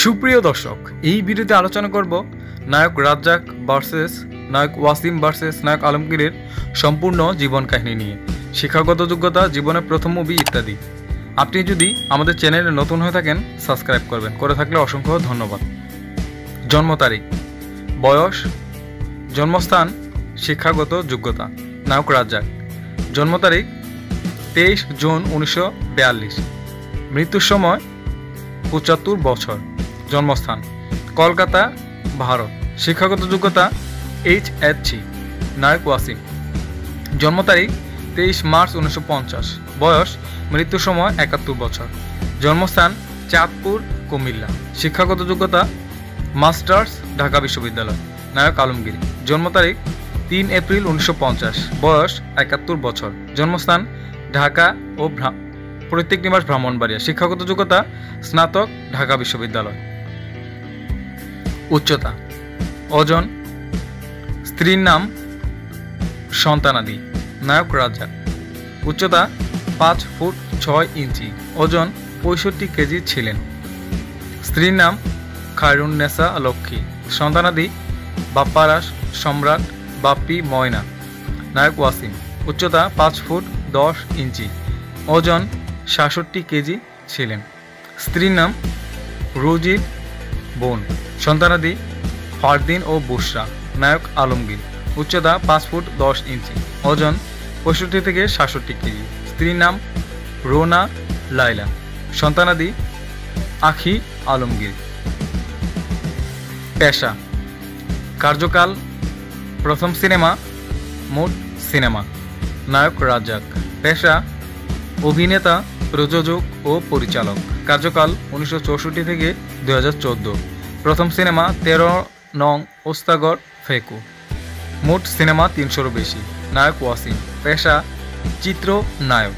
সুপ্রিয় দর্শক, এই ভিডিওতে আলোচনা করব নায়ক রাজ্জাক ভার্সেস নায়ক ওয়াসিম ভার্সেস নায়ক আলমগীরের সম্পূর্ণ জীবন কাহিনী নিয়ে, শিক্ষাগত যোগ্যতা, জীবনের প্রথম মুভি ইত্যাদি। আপনি যদি আমাদের চ্যানেলে নতুন হয়ে থাকেন সাবস্ক্রাইব করবেন, করে থাকলে অসংখ্য ধন্যবাদ। জন্ম তারিখ, বয়স, জন্মস্থান, শিক্ষাগত যোগ্যতা। নায়ক রাজ্জাক, জন্ম তারিখ 23 জুন 1942, মৃত্যুর সময় 75 বছর, জন্মস্থান কলকাতা, ভারত, শিক্ষাগত যোগ্যতা HSC। নায়ক ওয়াসিম, জন্ম তারিখ 23 মার্চ 1950, বয়স, মৃত্যুর সময় 71 বছর, জন্মস্থান চাঁদপুর, কুমিল্লা, শিক্ষাগত যোগ্যতা মাস্টার্স, ঢাকা বিশ্ববিদ্যালয়। নায়ক আলমগীর, জন্ম তারিখ 3 এপ্রিল 1950, বয়স 71 বছর, জন্মস্থান ঢাকা ও প্রত্যেক নিবাস ব্রাহ্মণবাড়িয়া, শিক্ষাগত যোগ্যতা স্নাতক, ঢাকা বিশ্ববিদ্যালয়। উচ্চতা, ওজন, স্ত্রীর নাম, সন্তানাদি। নায়ক রাজ্জাক, উচ্চতা 5 ফুট 6 ইঞ্চি, ওজন 65 কেজি ছিলেন। স্ত্রীর নাম খায়রুন্নেসা লক্ষ্মী, সন্তানাদি বাপ্পারাস, সম্রাট, বাপ্পি, ময়না। নায়ক ওয়াসিম, উচ্চতা 5 ফুট 10 ইঞ্চি, ওজন 67 কেজি ছিলেন। স্ত্রীর নাম রুজির বোন, সন্তানাদি ফারদিন ও বুশরা। নায়ক আলমগীর, উচ্চতা 5 ফুট 10 ইঞ্চি, ওজন 65 থেকে 67 কেজি। স্ত্রীর নাম রোনা লাইলা, সন্তানাদি আখি আলমগীর। পেশা, কার্যকাল, প্রথম সিনেমা, মোট সিনেমা। নায়ক রাজ্জাক, পেশা অভিনেতা, প্রযোজক ও পরিচালক, কার্যকাল 1964 থেকে 2014, প্রথম সিনেমা 13 নং ওস্তাগর ফেকু, মোট সিনেমা 300-ও বেশি। নায়ক ওয়াসিম, পেশা চিত্র নায়ক,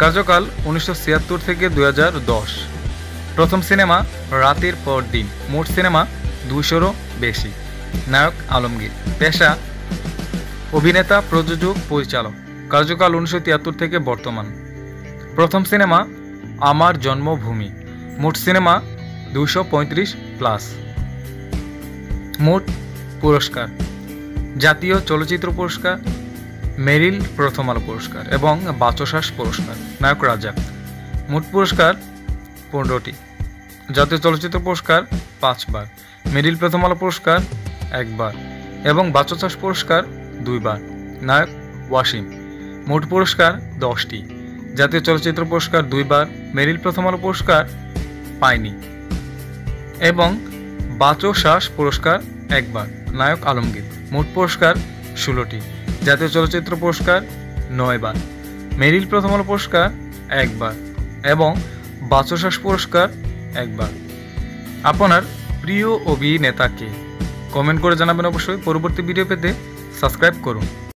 কার্যকাল 1976 থেকে 2010, প্রথম সিনেমা রাতের পর দিন, মোট সিনেমা 200-ও বেশি। নায়ক আলমগীর, পেশা অভিনেতা, প্রযোজক, পরিচালক, কার্যকাল 1973 থেকে বর্তমান, প্রথম সিনেমা আমার জন্মভূমি, মোট সিনেমা 235+। মোট পুরস্কার, জাতীয় চলচ্চিত্র পুরস্কার, মেরিল প্রথম আলো পুরস্কার এবং বাচসাস পুরস্কার। নায়ক রাজ্জাক, মোট পুরস্কার 15টি, জাতীয় চলচ্চিত্র পুরস্কার 5 বার, মেরিল প্রথম আলো পুরস্কার 1 বার এবং বাচসাস পুরস্কার 2 বার। নায়ক ওয়াসিম, মোট পুরস্কার 10টি, জাতীয় চলচ্চিত্র পুরস্কার 2 বার, মেরিল প্রথম আলো পুরস্কার পায়নি এবং বাচসাস পুরস্কার 1 বার। নায়ক আলমগীর, মোট পুরস্কার 16টি, জাতীয় চলচ্চিত্র পুরস্কার 9 বার, মেরিল প্রথম আলো পুরস্কার 1 বার এবং বাচসাস পুরস্কার 1 বার। আপনার প্রিয় অভিনেতাকে কমেন্ট করে জানাবেন অবশ্যই। পরবর্তী ভিডিও পেতে সাবস্ক্রাইব করুন।